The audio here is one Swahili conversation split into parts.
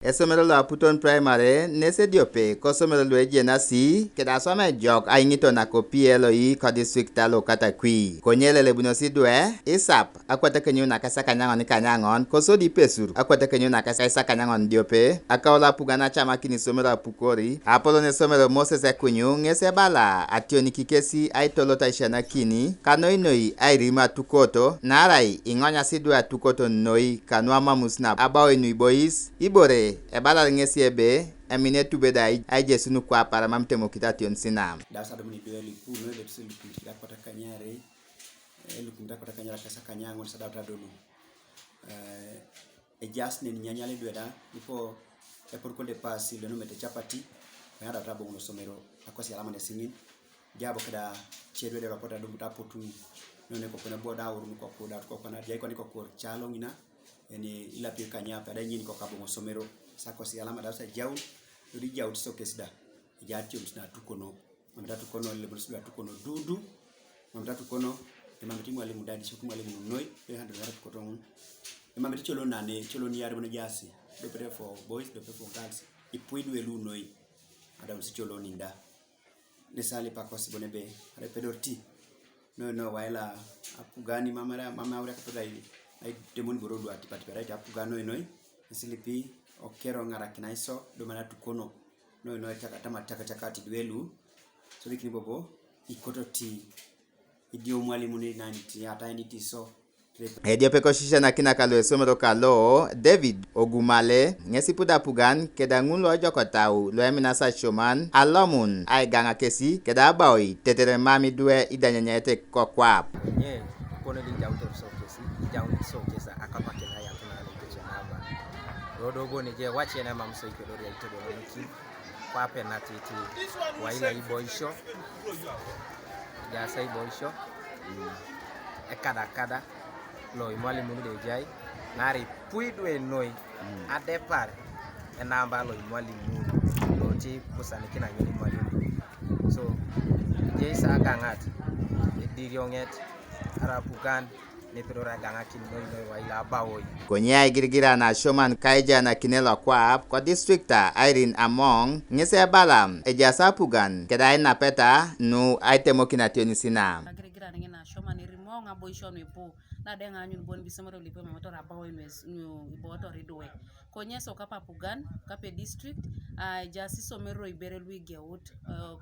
Esomero la Apuuton Primary nese diope kosomero lo ejenasi keda some jok aingito na kopielo i ko district lo Katakwi konyele le bunosi dwe isap akwata kenyu na kasa kanyangon kanyangon koso di pesur akwata kenyu na kasa kanyangon diope akaola pugana chama kini somero apukori apolo ne somero Moses ekunyu ngese bala ationi kikesi aitolota ishana kini kanoinoi airima tukoto narai ingonya sidwe atukoto noi kanwa mamusna abaoi nui boys ibore ebala ngesi ebe amine tubeda ai jesu nu kwa para mamte mokitation sinam da sa domini do li pu no le tsu li pu da kota kanyare lu kunda kota kanyara kasa kanyango sa da dolu e jas ne nyanyale do da ipo e por ko le pasi le no mete chapati ya da tabo no somero akosi alama ne singin jabo kada chedwe de rapota do buta potu no ne ko pena boda wuru ko ko da ko kana jai ko ni ko ko chalo ngina eni ila pi kanya pa da nyini ko kabo somero sakosi alama da sa jaw di jaw so kesda jati umsna tukono mamta tukono le bulsu tukono dudu mamta tukono e mamti mo ale mudadi so kuma ale noy e hande wara ko ton e mamti cholo nane cholo ni yare bono jasi do pre for boys do pre for girls e puidu e lu noy adam si cholo ninda ne sali pa kosi bonebe re pedorti no waila apugani mama ura kapata ai demon borodo atipati right apugano noy silipi okero ngara kinaiso do mana tukono no taka tidwelu so dikini bobo ikoto ti idio mwalimu ni nanti hata ni tiso Edio peko shisha na kina kalo esomero kalo David Ogumale ngesi puda pugan keda ngun lo jokotau lo emina sa shoman alomun ai ganga kesi keda abaoi tetere mami due idanyanyete kokwap nye kono di jauto so kesi jauto so kesa akapake na ya tuna le teche naba rodo goni je wache na mamso ikodori ya itodo no kwa penalty ti waila iboisho ya sai boisho ekadakada lo mwalimu de jai nari puidwe noi adepar enamba lo mwalimu lo ti kusani kina nyini mwalimu so je sa gangat edirionget arapukan ne pedora gangaki noi waila abaoi konya girgira na shoman kaija na kinelo kwap kwa districta Irene Among ngese balam ejasa pugan keda ina peta nu aitemo kinationi sina girgira ngena shoman rimonga boisho no po na denga nyun bon bisemero lipe mamoto abaoi no iboto ridwe konyeso kapa pugan kape district jasi somero ibere luigi out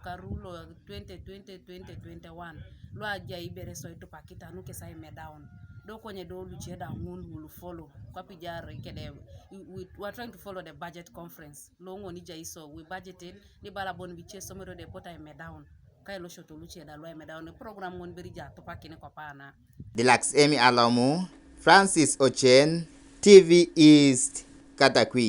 karulo 2020-2021 lo aja ibere so ito pakita nuke sai medown do konye do lucheda ngun will follow kapi jare kede we are trying to follow the budget conference longo ni jaiso we budgeted ni bala bon biche somero de pota medown kai lo shoto lucheda lo medown program ngon berija to pakine ko pana Dilax Emi Alamu Francis Ochen TV East Katakwi.